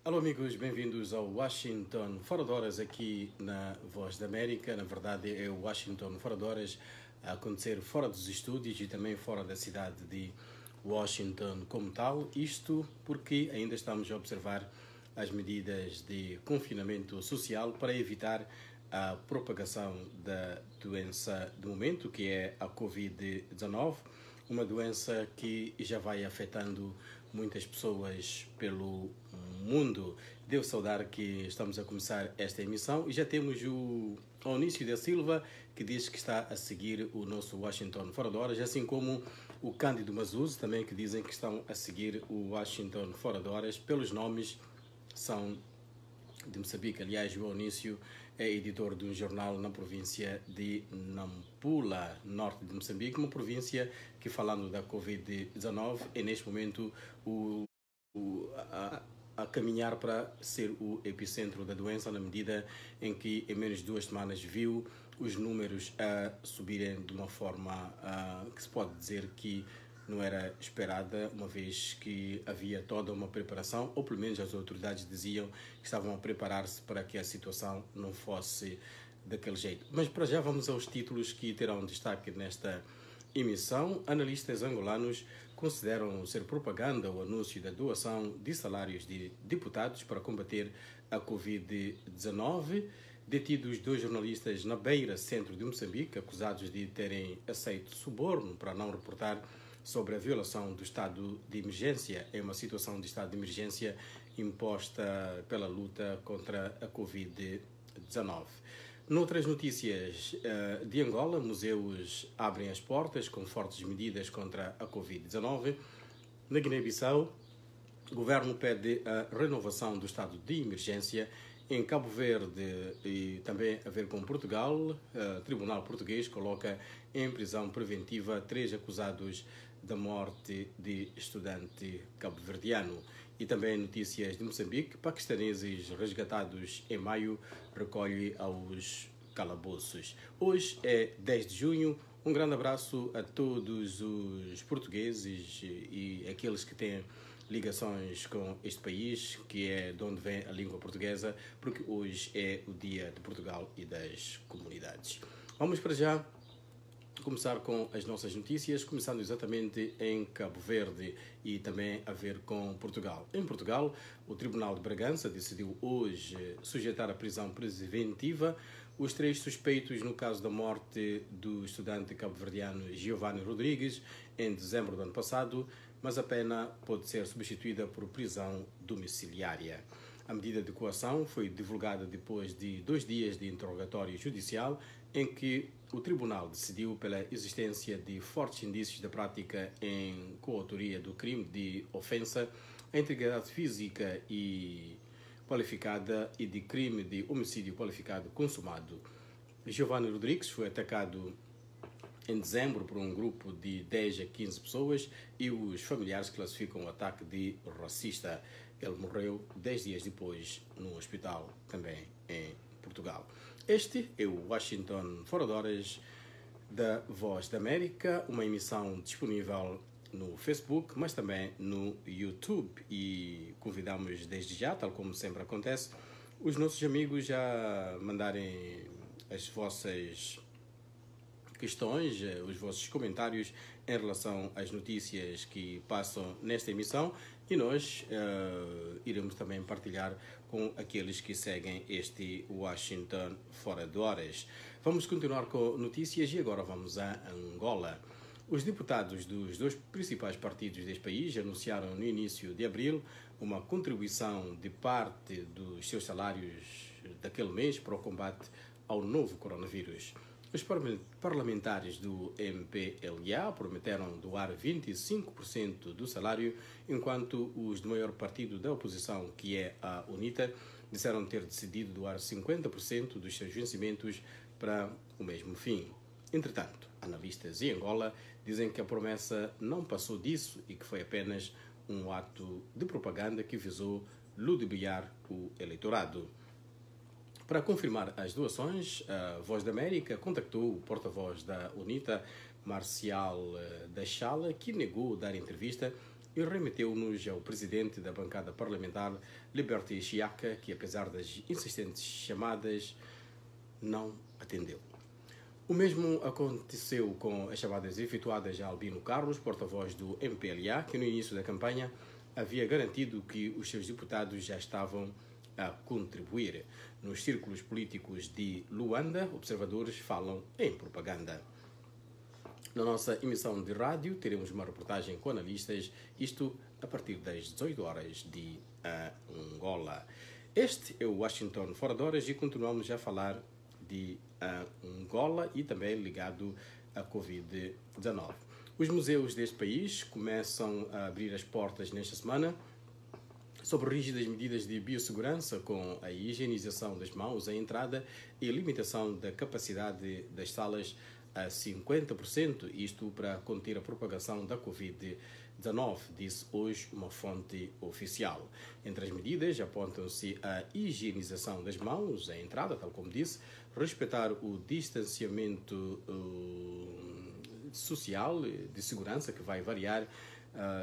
Alô amigos, bem-vindos ao Washington Fora de Horas aqui na Voz da América. Na verdade é o Washington Fora de Horas a acontecer fora dos estúdios e também fora da cidade de Washington como tal. Isto porque ainda estamos a observar as medidas de confinamento social para evitar a propagação da doença do momento, que é a Covid-19, uma doença que já vai afetando muitas pessoas pelo mundo. Devo saudar que estamos a começar esta emissão e já temos o Onício da Silva, que diz que está a seguir o nosso Washington Fora de Horas, assim como o Cândido Mazuso, também que dizem que estão a seguir o Washington Fora de Horas. Pelos nomes, são de Moçambique. Aliás, o Onício é editor de um jornal na província de Nampula, norte de Moçambique, uma província que, falando da Covid-19, é neste momento a caminhar para ser o epicentro da doença, na medida em que em menos de 2 semanas viu os números a subirem de uma forma que se pode dizer que não era esperada, uma vez que havia toda uma preparação, ou pelo menos as autoridades diziam que estavam a preparar-se para que a situação não fosse daquele jeito. Mas para já vamos aos títulos que terão destaque nesta emissão. Analistas angolanos consideram ser propaganda o anúncio da doação de salários de deputados para combater a Covid-19. Detidos 2 jornalistas na Beira, centro de Moçambique, acusados de terem aceito suborno para não reportar sobre a violação do estado de emergência. É uma situação de estado de emergência imposta pela luta contra a Covid-19. Noutras notícias de Angola, museus abrem as portas com fortes medidas contra a Covid-19. Na Guiné-Bissau, o governo pede a renovação do estado de emergência. Em Cabo Verde e também a ver com Portugal, o Tribunal Português coloca em prisão preventiva 3 acusados da morte de estudante cabo-verdiano. E também notícias de Moçambique: paquistaneses resgatados em maio recolhem aos calabouços. Hoje é 10 de junho. Um grande abraço a todos os portugueses e aqueles que têm ligações com este país, que é de onde vem a língua portuguesa, porque hoje é o Dia de Portugal e das Comunidades. Vamos para já começar com as nossas notícias, começando exatamente em Cabo Verde e também a ver com Portugal. Em Portugal, o Tribunal de Bragança decidiu hoje sujeitar à prisão preventiva os 3 suspeitos no caso da morte do estudante cabo-verdiano Giovanni Rodrigues em dezembro do ano passado, mas a pena pode ser substituída por prisão domiciliária. A medida de coação foi divulgada depois de 2 dias de interrogatório judicial, em que o tribunal decidiu pela existência de fortes indícios da prática em coautoria do crime de ofensa à integridade física e qualificada e de crime de homicídio qualificado consumado. Giovanni Rodrigues foi atacado em dezembro por um grupo de 10 a 15 pessoas e os familiares classificam o ataque de racista. Ele morreu 10 dias depois num hospital também em Portugal. Este é o Washington Fora de Horas da Voz da América, uma emissão disponível no Facebook, mas também no YouTube. E convidamos desde já, tal como sempre acontece, os nossos amigos a mandarem as vossas questões, os vossos comentários em relação às notícias que passam nesta emissão, e nós iremos também partilhar com aqueles que seguem este Washington Fora de Horas. Vamos continuar com notícias e agora vamos a Angola. Os deputados dos 2 principais partidos deste país anunciaram no início de abril uma contribuição de parte dos seus salários daquele mês para o combate ao novo coronavírus. Os parlamentares do MPLA prometeram doar 25% do salário, enquanto os do maior partido da oposição, que é a UNITA, disseram ter decidido doar 50% dos seus vencimentos para o mesmo fim. Entretanto, analistas em Angola dizem que a promessa não passou disso e que foi apenas um ato de propaganda que visou ludibriar o eleitorado. Para confirmar as doações, a Voz da América contactou o porta-voz da UNITA, Marcial da Chala, que negou dar entrevista, e remeteu-nos ao presidente da bancada parlamentar, Liberty Chiaca, que apesar das insistentes chamadas, não atendeu. O mesmo aconteceu com as chamadas efetuadas a Albino Carlos, porta-voz do MPLA, que no início da campanha havia garantido que os seus deputados já estavam a contribuir. Nos círculos políticos de Luanda, observadores falam em propaganda. Na nossa emissão de rádio, teremos uma reportagem com analistas, isto a partir das 18 horas de Angola. Este é o Washington Fora de Horas e continuamos a falar de Angola e também ligado à Covid-19. Os museus deste país começam a abrir as portas nesta semana sob rígidas medidas de biossegurança, com a higienização das mãos à entrada e a limitação da capacidade das salas a 50%, isto para conter a propagação da Covid-19, disse hoje uma fonte oficial. Entre as medidas apontam-se a higienização das mãos à entrada, tal como disse, respeitar o distanciamento social de segurança, que vai variar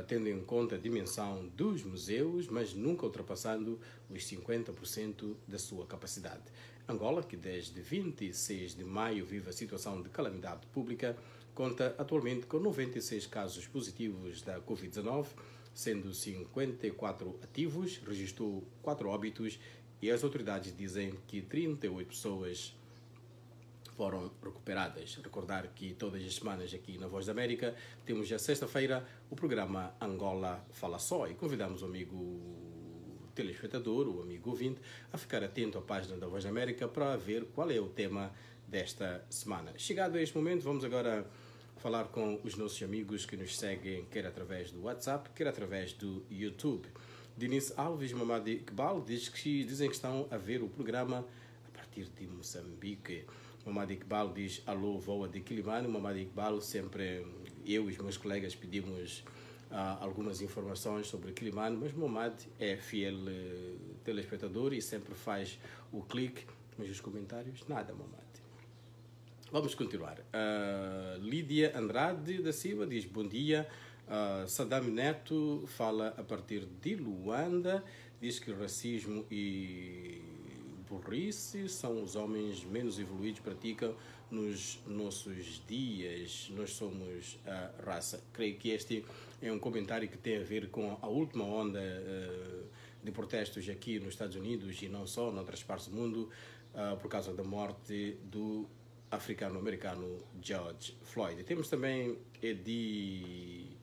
tendo em conta a dimensão dos museus, mas nunca ultrapassando os 50% da sua capacidade. Angola, que desde 26 de maio vive a situação de calamidade pública, conta atualmente com 96 casos positivos da Covid-19, sendo 54 ativos, registrou 4 óbitos e as autoridades dizem que 38 pessoas foram recuperadas. Recordar que todas as semanas aqui na Voz da América temos a sexta-feira o programa Angola Fala Só e convidamos o amigo telespectador, o amigo ouvinte, a ficar atento à página da Voz da América para ver qual é o tema desta semana. Chegado a este momento, vamos agora falar com os nossos amigos que nos seguem, quer através do WhatsApp, quer através do YouTube. Denise Alves Mamadi Iqbal dizem que estão a ver o programa a partir de Moçambique. Mamadi Iqbal diz alô, voa de Quilimane. Mamadi Iqbal, sempre eu e os meus colegas pedimos algumas informações sobre Quilimane, mas Mamadi é fiel telespectador e sempre faz o clique, mas os comentários, nada, Mamadi. Vamos continuar. Lídia Andrade da Silva diz bom dia. Saddam Neto fala a partir de Luanda, diz que racismo e burrice são os homens menos evoluídos praticam nos nossos dias. Nós somos a raça. Creio que este é um comentário que tem a ver com a última onda de protestos aqui nos Estados Unidos e não só, em outras partes do mundo, por causa da morte do africano-americano George Floyd. Temos também Edi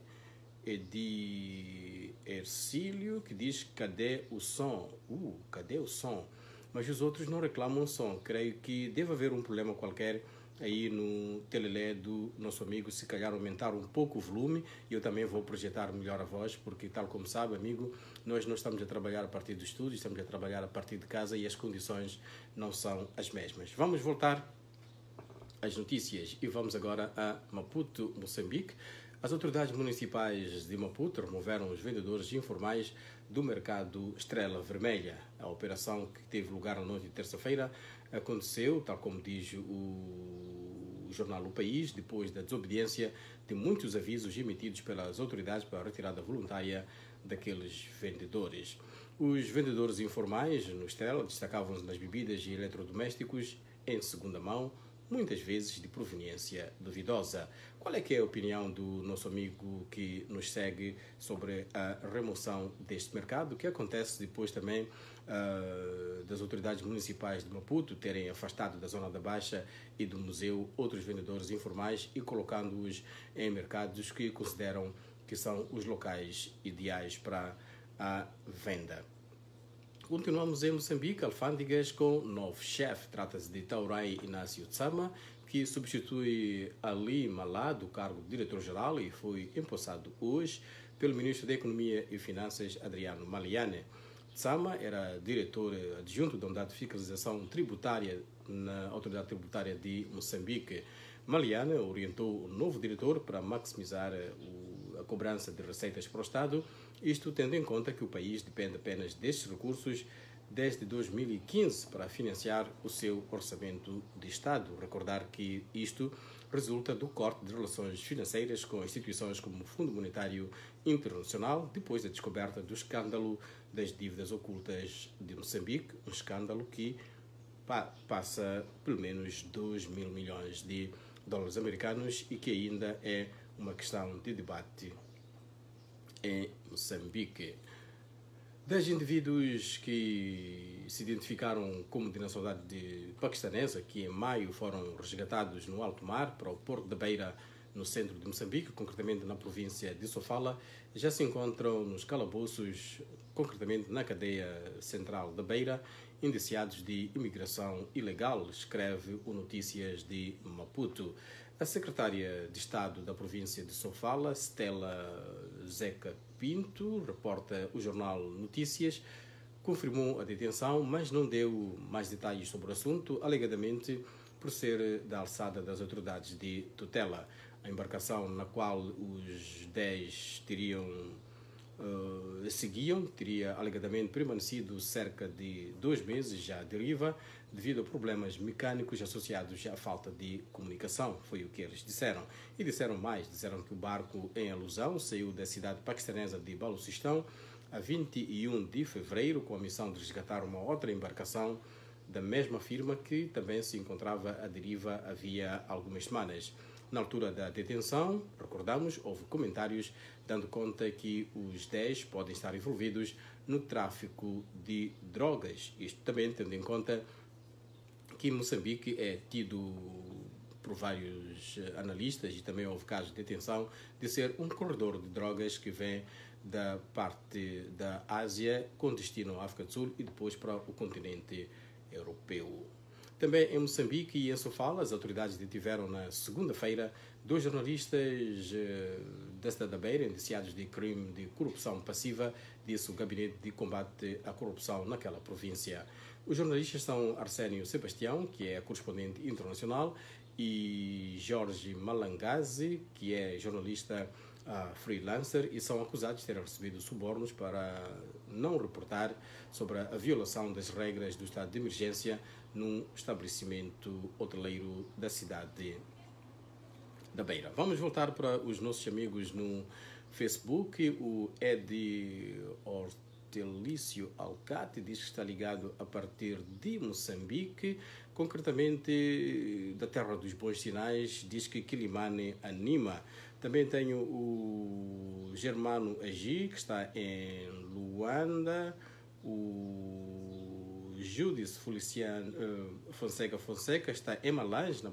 Ercílio, que diz cadê o som? Cadê o som? Mas os outros não reclamam som. Creio que deve haver um problema qualquer aí no telelé do nosso amigo, se calhar aumentar um pouco o volume, e eu também vou projetar melhor a voz, porque tal como sabe, amigo, nós não estamos a trabalhar a partir do estúdio, estamos a trabalhar a partir de casa e as condições não são as mesmas. Vamos voltar às notícias e vamos agora a Maputo, Moçambique. As autoridades municipais de Maputo removeram os vendedores informais do mercado Estrela Vermelha. A operação, que teve lugar na noite de terça-feira, aconteceu, tal como diz o jornal O País, depois da desobediência de muitos avisos emitidos pelas autoridades para a retirada voluntária daqueles vendedores. Os vendedores informais no Estrela destacavam-se nas bebidas e eletrodomésticos em segunda mão, muitas vezes de proveniência duvidosa. Qual é que é a opinião do nosso amigo que nos segue sobre a remoção deste mercado, que acontece depois também das autoridades municipais de Maputo terem afastado da Zona da Baixa e do museu outros vendedores informais e colocando-os em mercados que consideram que são os locais ideais para a venda. Continuamos em Moçambique, alfândegas com novo chefe. Trata-se de Taurai Inácio Tsama, que substitui Ali Malá do cargo de diretor-geral e foi empossado hoje pelo ministro da Economia e Finanças, Adriano Maliane. Tsama era diretor adjunto da Unidade de Fiscalização Tributária na Autoridade Tributária de Moçambique. Maliane orientou o novo diretor para maximizar a cobrança de receitas para o Estado, isto tendo em conta que o país depende apenas destes recursos desde 2015 para financiar o seu orçamento de Estado. Recordar que isto resulta do corte de relações financeiras com instituições como o Fundo Monetário Internacional, depois da descoberta do escândalo das dívidas ocultas de Moçambique, um escândalo que passa pelo menos 2 mil milhões de dólares americanos e que ainda é uma questão de debate em Moçambique. 10 indivíduos que se identificaram como de nacionalidade paquistanesa, que em maio foram resgatados no alto mar para o Porto da Beira, no centro de Moçambique, concretamente na província de Sofala, já se encontram nos calabouços, concretamente na cadeia central da Beira, indiciados de imigração ilegal, escreve o Notícias de Maputo. A secretária de Estado da província de Sofala, Stella Zeca Pinto, reporta o jornal Notícias, confirmou a detenção, mas não deu mais detalhes sobre o assunto, alegadamente por ser da alçada das autoridades de tutela. A embarcação na qual os 10 seguiam teria alegadamente permanecido cerca de 2 meses já à deriva devido a problemas mecânicos associados à falta de comunicação, foi o que eles disseram. E disseram mais, disseram que o barco em alusão saiu da cidade paquistanesa de Balucistão a 21 de fevereiro com a missão de resgatar uma outra embarcação da mesma firma que também se encontrava à deriva havia algumas semanas. Na altura da detenção, recordamos, houve comentários dando conta que os 10 podem estar envolvidos no tráfico de drogas. Isto também tendo em conta que Moçambique é tido por vários analistas, e também houve casos de detenção, de ser um corredor de drogas que vem da parte da Ásia com destino à África do Sul e depois para o continente europeu. Também em Moçambique e em Sofala, as autoridades detiveram na segunda-feira 2 jornalistas da cidade da Beira, indiciados de crime de corrupção passiva, disse o Gabinete de Combate à Corrupção naquela província. Os jornalistas são Arsénio Sebastião, que é correspondente internacional, e Jorge Malangazi, que é jornalista freelancer, e são acusados de terem recebido subornos para não reportar sobre a violação das regras do estado de emergência num estabelecimento hoteleiro da cidade da Beira. Vamos voltar para os nossos amigos no Facebook. O Edi Hortelício Alcate diz que está ligado a partir de Moçambique, concretamente da terra dos bons sinais, diz que Quilimane anima. Também tenho o Germano Agi, que está em Luanda, o Júdice Fonseca está em Malange, uma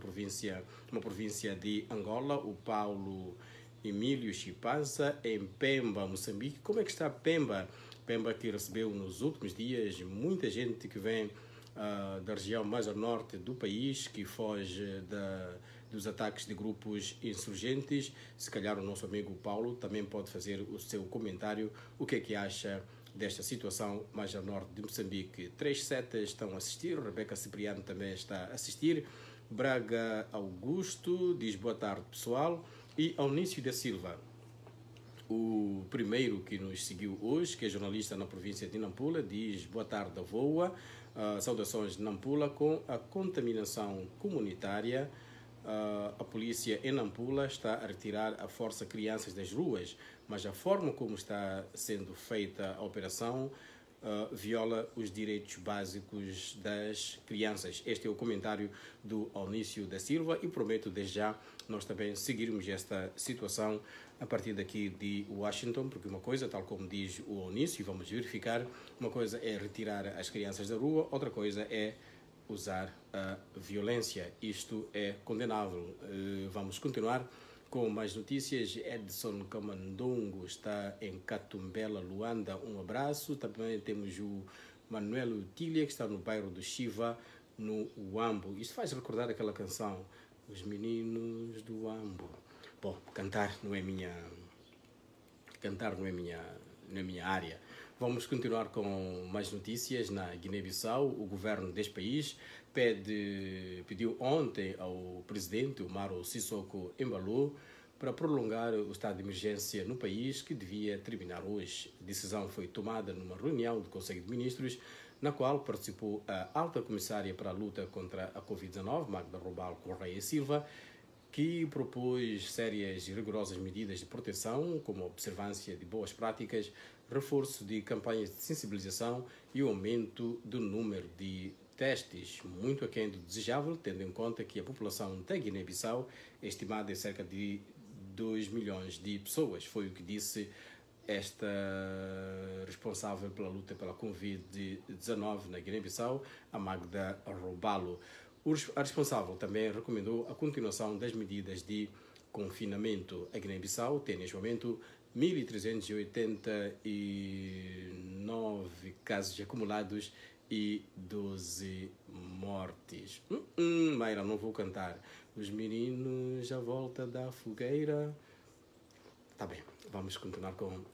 província de Angola, o Paulo Emílio Chipanza em Pemba, Moçambique. Como é que está Pemba? Pemba que recebeu nos últimos dias muita gente que vem da região mais ao norte do país, que foge dos ataques de grupos insurgentes. Se calhar o nosso amigo Paulo também pode fazer o seu comentário, o que é que acha desta situação mais ao norte de Moçambique. 3 setas estão a assistir, Rebeca Cipriano também está a assistir, Braga Augusto diz boa tarde pessoal, e Aunício da Silva, o primeiro que nos seguiu hoje, que é jornalista na província de Nampula, diz boa tarde voa, saudações de Nampula. Com a contaminação comunitária, a polícia em Nampula está a retirar a força crianças das ruas, mas a forma como está sendo feita a operação viola os direitos básicos das crianças. Este é o comentário do Aunício da Silva e prometo desde já nós também seguirmos esta situação a partir daqui de Washington, porque uma coisa, tal como diz o Aunício, e vamos verificar, uma coisa é retirar as crianças da rua, outra coisa é usar a violência. Isto é condenável. Vamos continuar com mais notícias. Edson Camandongo está em Catumbela, Luanda. Um abraço. Também temos o Manuel Tília, que está no bairro do Chiva, no Uambo. Isto faz recordar aquela canção, Os Meninos do Uambo. Bom, cantar não é minha área. Vamos continuar com mais notícias. Na Guiné-Bissau, o governo deste país pediu ontem ao presidente Umaro Sissoko Embalo para prolongar o estado de emergência no país, que devia terminar hoje. A decisão foi tomada numa reunião do Conselho de Ministros, na qual participou a alta comissária para a luta contra a Covid-19, Magda Robalo Correia Silva, que propôs sérias e rigorosas medidas de proteção, como a observância de boas práticas, reforço de campanhas de sensibilização e o aumento do número de testes, muito aquém do desejável, tendo em conta que a população da Guiné-Bissau é estimada em cerca de 2 milhões de pessoas. Foi o que disse esta responsável pela luta pela Covid-19 na Guiné-Bissau, a Magda Robalo. A responsável também recomendou a continuação das medidas de confinamento. A Guiné-Bissau tem, neste momento, 1.389 casos acumulados e 12 mortes. Mayra, não vou cantar. Os meninos à volta da fogueira. Tá bem, vamos continuar com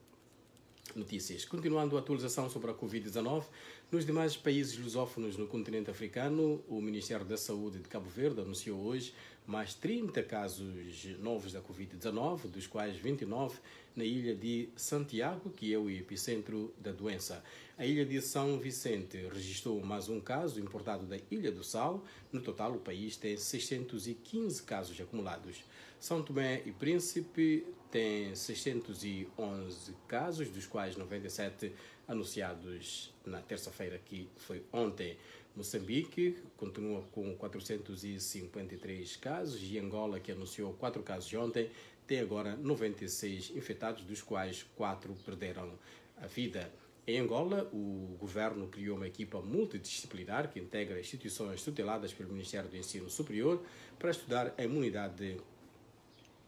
notícias. Continuando a atualização sobre a Covid-19, nos demais países lusófonos no continente africano, o Ministério da Saúde de Cabo Verde anunciou hoje mais 30 casos novos da Covid-19, dos quais 29 na ilha de Santiago, que é o epicentro da doença. A ilha de São Vicente registrou mais um caso importado da Ilha do Sal. No total, o país tem 615 casos acumulados. São Tomé e Príncipe tem 611 casos, dos quais 97 anunciados na terça-feira, que foi ontem. Moçambique continua com 453 casos e Angola, que anunciou 4 casos ontem, tem agora 96 infectados, dos quais 4 perderam a vida. Em Angola, o governo criou uma equipa multidisciplinar que integra instituições tuteladas pelo Ministério do Ensino Superior para estudar a imunidade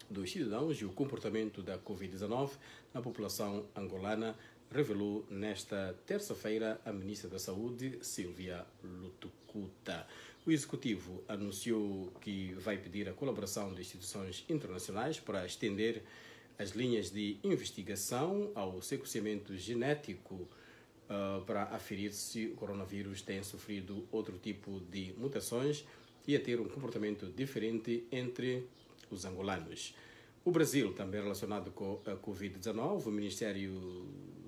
dos cidadãos e o comportamento da Covid-19 na população angolana, revelou nesta terça-feira a Ministra da Saúde, Silvia Lutucuta. O Executivo anunciou que vai pedir a colaboração de instituições internacionais para estender as linhas de investigação ao sequenciamento genético para aferir se o coronavírus tem sofrido outro tipo de mutações e a ter um comportamento diferente entre os angolanos. O Brasil, também relacionado com a Covid-19, o Ministério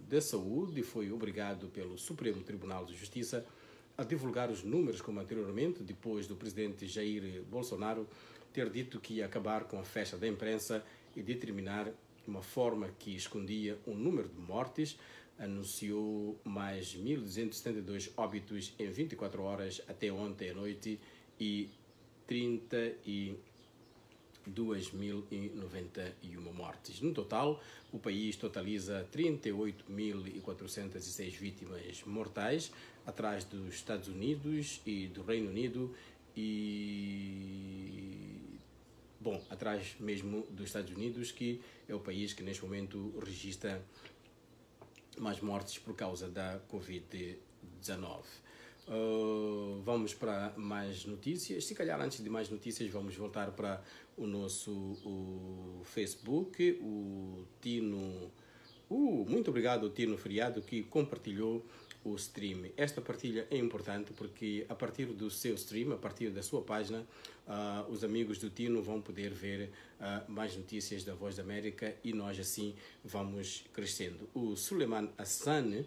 da Saúde foi obrigado pelo Supremo Tribunal de Justiça a divulgar os números como anteriormente, depois do presidente Jair Bolsonaro ter dito que ia acabar com a festa da imprensa e determinar uma forma que escondia um número de mortes. Anunciou mais 1.272 óbitos em 24 horas até ontem à noite e 32.091 mortes. No total, o país totaliza 38.406 vítimas mortais, atrás dos Estados Unidos e do Reino Unido atrás mesmo dos Estados Unidos, que é o país que neste momento registra mais mortes por causa da Covid-19. Vamos para mais notícias. Se calhar antes de mais notícias vamos voltar para o nosso Facebook. O Tino, muito obrigado ao Tino Feriado, que compartilhou o stream. Esta partilha é importante porque a partir do seu stream, a partir da sua página, os amigos do Tino vão poder ver mais notícias da Voz da América e nós assim vamos crescendo. O Suleiman Hassan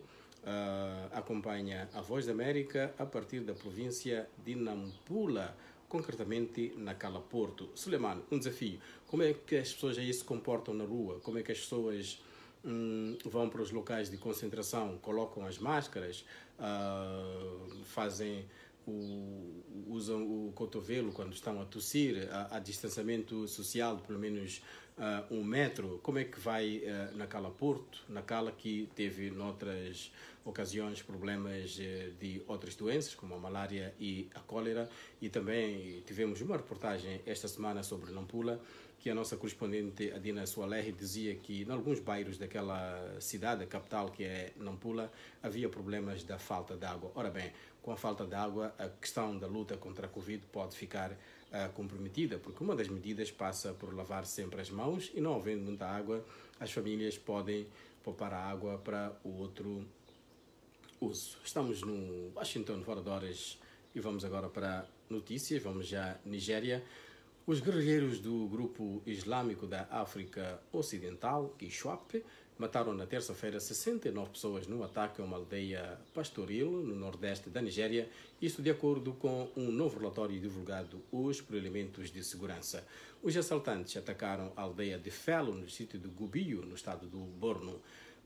acompanha a Voz da América a partir da província de Nampula, concretamente na Cala Porto. Suleiman, um desafio. Como é que as pessoas aí se comportam na rua? Como é que as pessoas vão para os locais de concentração, colocam as máscaras, usam o cotovelo quando estão a tossir, há distanciamento social de pelo menos 1 metro. Como é que vai na Cala Porto, na Cala que teve noutras ocasiões problemas de outras doenças como a malária e a cólera, e também tivemos uma reportagem esta semana sobre Nampula, que a nossa correspondente Adina Soalerri dizia que em alguns bairros daquela cidade, a capital que é Nampula, havia problemas da falta de água. Ora bem, com a falta de água, a questão da luta contra a Covid pode ficar comprometida, porque uma das medidas passa por lavar sempre as mãos e não havendo muita água, as famílias podem poupar a água para o outro uso. Estamos no Washington, fora de horas, e vamos agora para notícias. Vamos já à Nigéria. Os guerrilheiros do Grupo Islâmico da África Ocidental, ISWAP, mataram na terça-feira 69 pessoas num ataque a uma aldeia pastoril no nordeste da Nigéria, isto de acordo com um novo relatório divulgado hoje por elementos de segurança. Os assaltantes atacaram a aldeia de Felo, no distrito de Gubio, no estado do Borno.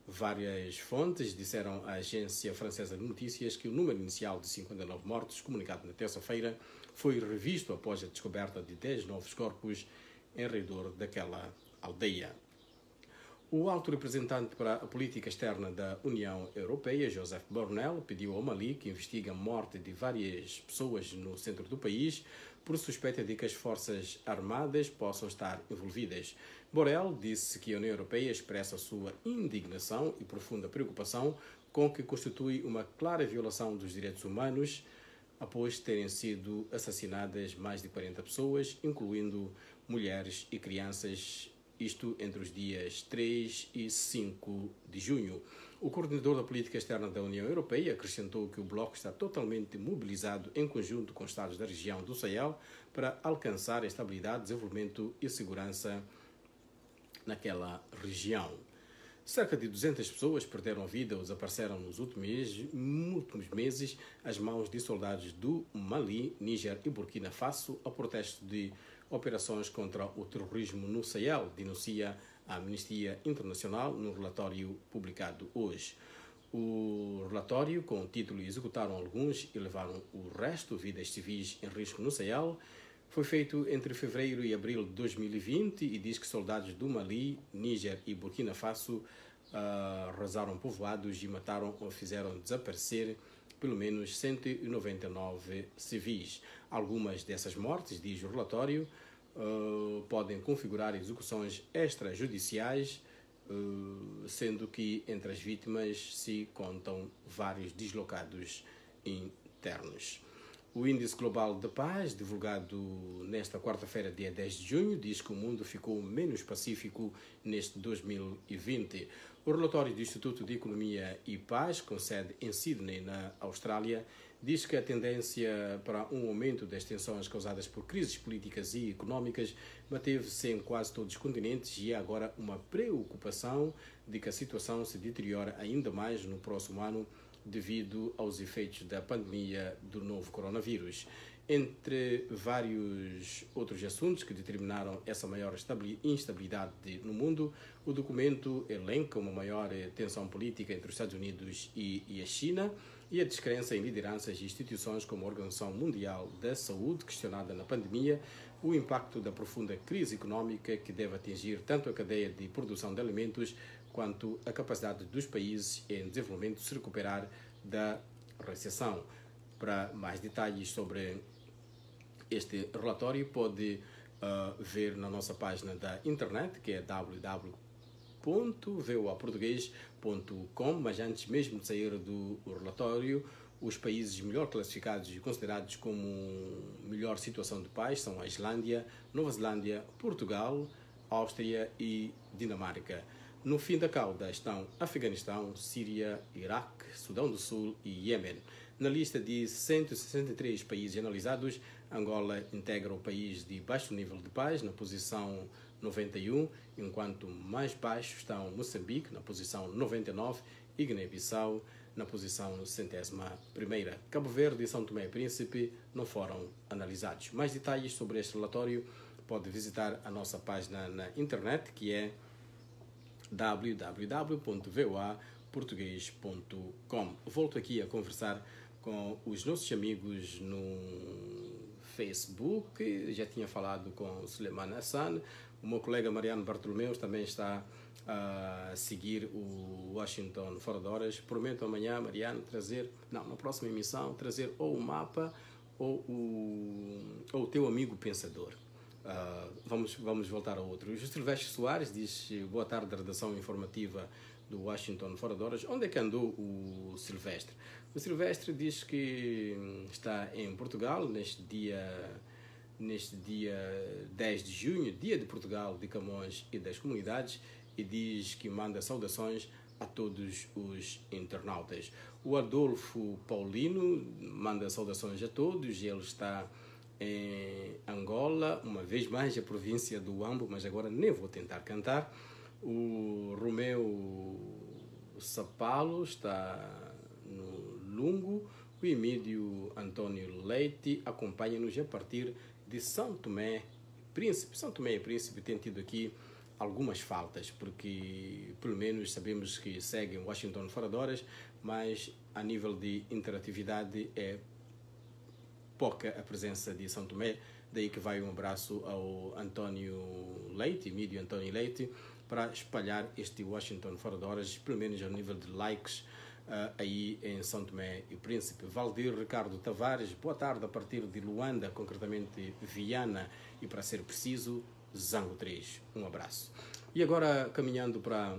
Várias fontes disseram à agência francesa de notícias que o número inicial de 59 mortos, comunicado na terça-feira, foi revisto após a descoberta de 10 novos corpos em redor daquela aldeia. O alto representante para a política externa da União Europeia, Joseph Borrell, pediu ao Mali que investigue a morte de várias pessoas no centro do país por suspeita de que as forças armadas possam estar envolvidas. Borrell disse que a União Europeia expressa sua indignação e profunda preocupação com o que constitui uma clara violação dos direitos humanos após terem sido assassinadas mais de 40 pessoas, incluindo mulheres e crianças, isto entre os dias 3 e 5 de junho. O coordenador da política externa da União Europeia acrescentou que o bloco está totalmente mobilizado em conjunto com os Estados da região do Sahel para alcançar a estabilidade, desenvolvimento e segurança naquela região. Cerca de 200 pessoas perderam a vida ou desapareceram nos últimos meses às mãos de soldados do Mali, Níger e Burkina Faso a protesto de operações contra o terrorismo no Sahel, denuncia a Amnistia Internacional no relatório publicado hoje. O relatório, com o título Executaram alguns e levaram o resto, vidas civis em risco no Sahel, foi feito entre fevereiro e abril de 2020 e diz que soldados do Mali, Níger e Burkina Faso arrasaram povoados e mataram ou fizeram desaparecer pelo menos 199 civis. Algumas dessas mortes, diz o relatório, podem configurar execuções extrajudiciais, sendo que entre as vítimas se contam vários deslocados internos. O Índice Global de Paz, divulgado nesta quarta-feira, dia 10 de junho, diz que o mundo ficou menos pacífico neste 2020. O relatório do Instituto de Economia e Paz, com sede em Sydney, na Austrália, diz que a tendência para um aumento das tensões causadas por crises políticas e económicas manteve-se em quase todos os continentes e há agora uma preocupação de que a situação se deteriore ainda mais no próximo ano devido aos efeitos da pandemia do novo coronavírus. Entre vários outros assuntos que determinaram essa maior instabilidade no mundo, o documento elenca uma maior tensão política entre os Estados Unidos e a China e a descrença em lideranças e instituições como a Organização Mundial da Saúde, questionada na pandemia, o impacto da profunda crise económica que deve atingir tanto a cadeia de produção de alimentos quanto a capacidade dos países em desenvolvimento de se recuperar da recessão. Para mais detalhes sobre este relatório, pode ver na nossa página da internet, que é www.voaportugues.com, mas antes mesmo de sair do relatório, os países melhor classificados e considerados como melhor situação de paz são a Islândia, Nova Zelândia, Portugal, Áustria e Dinamarca. No fim da cauda estão Afeganistão, Síria, Iraque, Sudão do Sul e Iêmen. Na lista de 163 países analisados, Angola integra o país de baixo nível de paz, na posição 91, enquanto mais baixo estão Moçambique, na posição 99, e Guiné-Bissau, na posição 101ª. Cabo Verde e São Tomé e Príncipe não foram analisados. Mais detalhes sobre este relatório pode visitar a nossa página na internet, que é www.voaportugues.com. Volto aqui a conversar com os nossos amigos no Facebook. Já tinha falado com o Suleiman Hassan. O meu colega Mariano Bartolomeu também está a seguir o Washington Fora de Horas. Prometo amanhã, Mariano, na próxima emissão, trazer ou o mapa ou o teu amigo pensador. Vamos voltar a outro. O Silvestre Soares diz: boa tarde da redação informativa do Washington Fora de Horas. Onde é que andou o Silvestre? O Silvestre diz que está em Portugal neste dia 10 de junho, dia de Portugal, de Camões e das comunidades, e diz que manda saudações a todos os internautas. O Adolfo Paulino manda saudações a todos e ele está em Angola, uma vez mais a província do Ambo, mas agora nem vou tentar cantar. O Romeu Sapalo está no Lungo. O Emílio Antônio Leite acompanha-nos a partir de São Tomé e Príncipe. São Tomé e Príncipe tem tido aqui algumas faltas, porque pelo menos sabemos que seguem Washington fora de horas, mas a nível de interatividade é pouca a presença de São Tomé. Daí que vai um abraço ao António Leite, Emílio Antônio Leite, para espalhar este Washington fora de horas, pelo menos ao nível de likes, aí em São Tomé e Príncipe. Valdir Ricardo Tavares, boa tarde, a partir de Luanda, concretamente Viana, e para ser preciso, Zango 3. Um abraço. E agora, caminhando para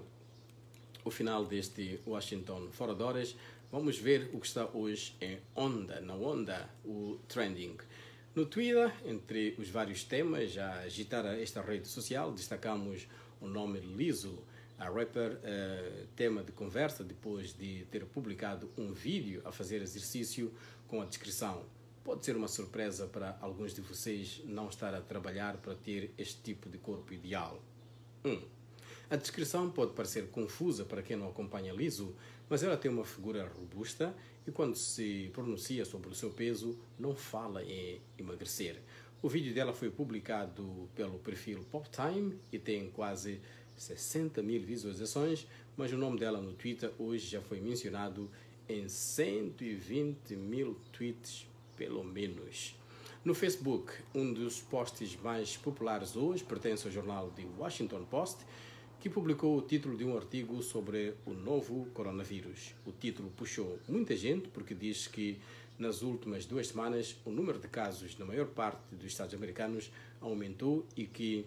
o final deste Washington fora de horas, vamos ver o que está hoje em onda, na onda, o trending. No Twitter, entre os vários temas a agitar esta rede social, destacamos o nome Liso, a rapper, tema de conversa depois de ter publicado um vídeo a fazer exercício com a descrição: pode ser uma surpresa para alguns de vocês não estar a trabalhar para ter este tipo de corpo ideal. A descrição pode parecer confusa para quem não acompanha Liso, mas ela tem uma figura robusta e quando se pronuncia sobre o seu peso, não fala em emagrecer. O vídeo dela foi publicado pelo perfil Poptime e tem quase 60 mil visualizações, mas o nome dela no Twitter hoje já foi mencionado em 120 mil tweets, pelo menos. No Facebook, um dos posts mais populares hoje pertence ao jornal The Washington Post, que publicou o título de um artigo sobre o novo coronavírus. O título puxou muita gente porque diz que nas últimas 2 semanas o número de casos na maior parte dos Estados americanos aumentou e que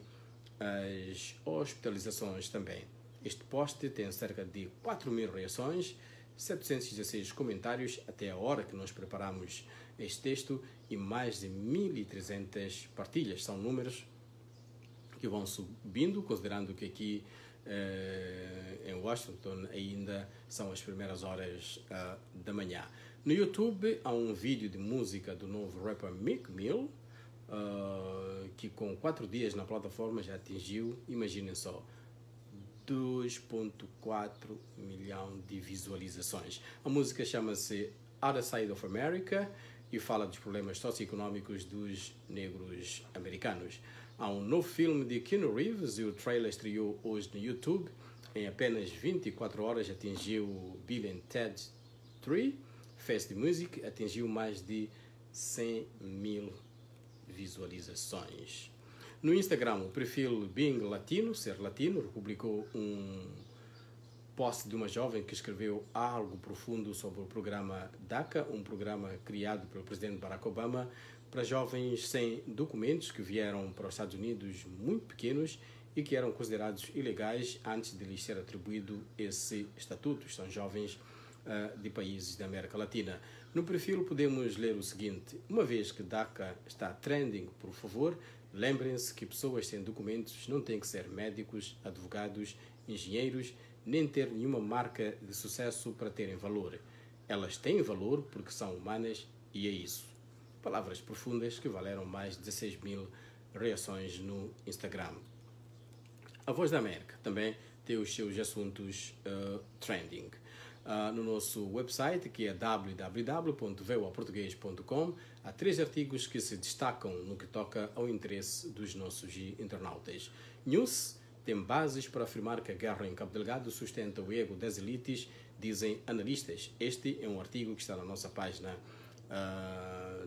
as hospitalizações também. Este post tem cerca de 4 mil reações, 716 comentários até a hora que nós preparamos este texto e mais de 1.300 partilhas. São números que vão subindo, considerando que aqui em Washington ainda são as primeiras horas da manhã. No YouTube há um vídeo de música do novo rapper Meek Mill, que com 4 dias na plataforma já atingiu, imaginem só, 2,4 milhão de visualizações. A música chama-se Other Side of America e fala dos problemas socioeconômicos dos negros americanos. Há um novo filme de Keanu Reeves e o trailer estreou hoje no YouTube. Em apenas 24 horas atingiu Bill and Ted 3. Fast Music atingiu mais de 100 mil visualizações. No Instagram, o perfil Being Latino, Ser Latino, publicou um post de uma jovem que escreveu algo profundo sobre o programa DACA, um programa criado pelo presidente Barack Obama para jovens sem documentos que vieram para os Estados Unidos muito pequenos e que eram considerados ilegais antes de lhes ser atribuído esse estatuto. São jovens de países da América Latina. No perfil podemos ler o seguinte: uma vez que DACA está trending, por favor, lembrem-se que pessoas sem documentos não têm que ser médicos, advogados, engenheiros, nem ter nenhuma marca de sucesso para terem valor. Elas têm valor porque são humanas e é isso. Palavras profundas que valeram mais de 16 mil reações no Instagram. A Voz da América também tem os seus assuntos trending. No nosso website, que é www.voaportugues.com, há 3 artigos que se destacam no que toca ao interesse dos nossos internautas. News tem bases para afirmar que a guerra em Cabo Delgado sustenta o ego das elites, dizem analistas. Este é um artigo que está na nossa página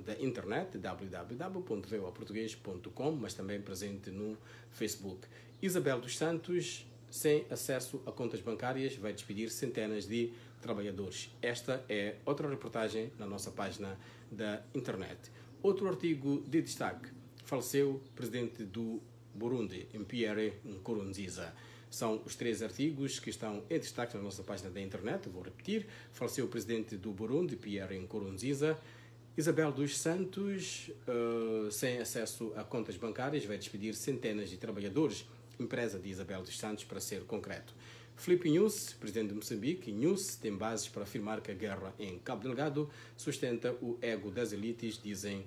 da internet, www.voaportugues.com, mas também presente no Facebook. Isabel dos Santos, sem acesso a contas bancárias, vai despedir centenas de trabalhadores. Esta é outra reportagem na nossa página da internet. Outro artigo de destaque: faleceu o presidente do Burundi, Pierre Nkurunziza. São os 3 artigos que estão em destaque na nossa página da internet. Vou repetir: faleceu o presidente do Burundi, Pierre Nkurunziza. Isabel dos Santos, sem acesso a contas bancárias, vai despedir centenas de trabalhadores. Empresa de Isabel dos Santos, para ser concreto. Filipe Nyusi, presidente de Moçambique. Nyusi tem bases para afirmar que a guerra em Cabo Delgado sustenta o ego das elites, dizem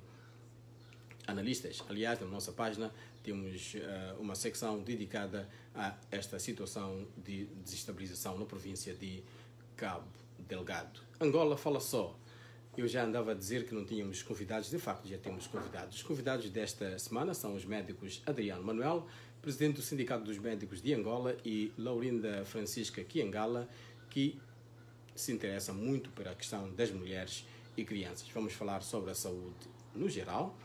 analistas. Aliás, na nossa página temos uma secção dedicada a esta situação de desestabilização na província de Cabo Delgado. Angola fala só. Eu já andava a dizer que não tínhamos convidados, de facto já temos convidados. Os convidados desta semana são os médicos Adriano Manuel, presidente do Sindicato dos Médicos de Angola, e Laurinda Francisca Kiangala, que se interessa muito pela questão das mulheres e crianças. Vamos falar sobre a saúde no geral,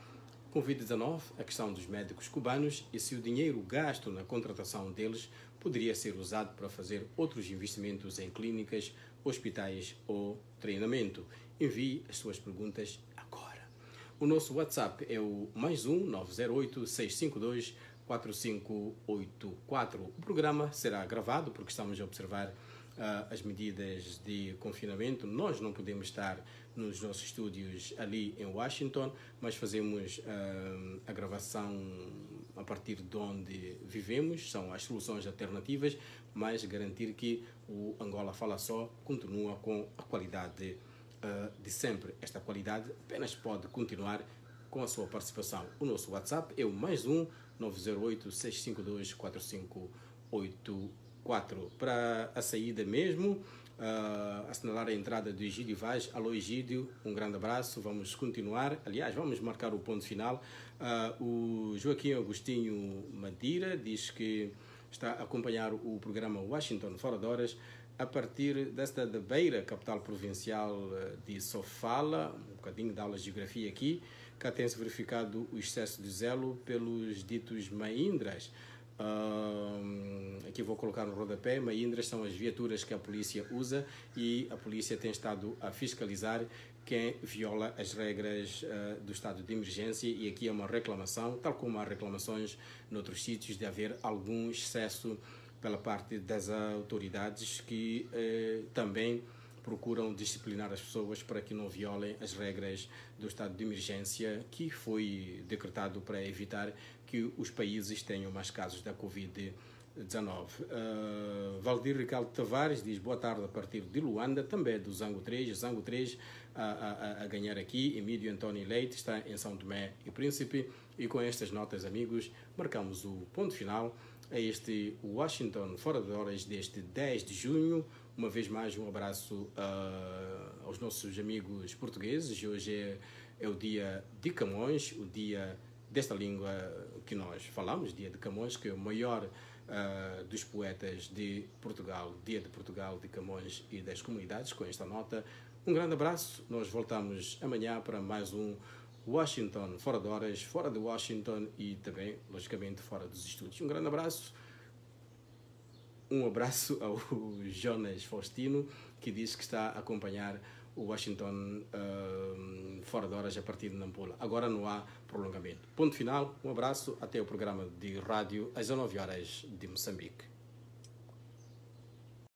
Covid-19, a questão dos médicos cubanos e se o dinheiro gasto na contratação deles poderia ser usado para fazer outros investimentos em clínicas, hospitais ou treinamento. Envie as suas perguntas agora. O nosso WhatsApp é o +1 908 652 4584. O programa será gravado porque estamos a observar as medidas de confinamento. Nós não podemos estar nos nossos estúdios ali em Washington, mas fazemos a gravação a partir de onde vivemos. São as soluções alternativas, mas garantir que o Angola Fala Só continua com a qualidade de sempre. Esta qualidade apenas pode continuar com a sua participação. O nosso WhatsApp é o +1 908 652 4584. Para a saída mesmo, assinalar a entrada do Egídio Vaz. Alô Egídio, um grande abraço, vamos continuar, aliás vamos marcar o ponto final. O Joaquim Agostinho Madeira diz que está a acompanhar o programa Washington Fora de Horas a partir desta da Beira, capital provincial de Sofala, um bocadinho de aulas de geografia aqui. Cá tem-se verificado o excesso de zelo pelos ditos maindras. Aqui vou colocar no rodapé. Maindras são as viaturas que a polícia usa e a polícia tem estado a fiscalizar quem viola as regras do estado de emergência, e aqui é uma reclamação, tal como há reclamações noutros sítios de haver algum excesso pela parte das autoridades que também procuram disciplinar as pessoas para que não violem as regras do estado de emergência que foi decretado para evitar que os países tenham mais casos da Covid-19. Valdir Ricardo Tavares diz boa tarde a partir de Luanda, também do Zango 3. Zango 3 a ganhar aqui. Emílio António Leite está em São Tomé e Príncipe. E com estas notas, amigos, marcamos o ponto final a este Washington Fora de Horas deste 10 de junho. Uma vez mais, um abraço aos nossos amigos portugueses. Hoje é o dia de Camões, o dia desta língua que nós falamos, dia de Camões, que é o maior dos poetas de Portugal, dia de Portugal, de Camões e das comunidades. Com esta nota, um grande abraço. Nós voltamos amanhã para mais um Washington Fora de Horas, fora de Washington e também, logicamente, fora dos estúdios. Um grande abraço. Um abraço ao Jonas Faustino, que diz que está a acompanhar o Washington Fora de Horas a partir de Nampula. Agora não há prolongamento. Ponto final, um abraço, até o programa de rádio às 19 horas de Moçambique.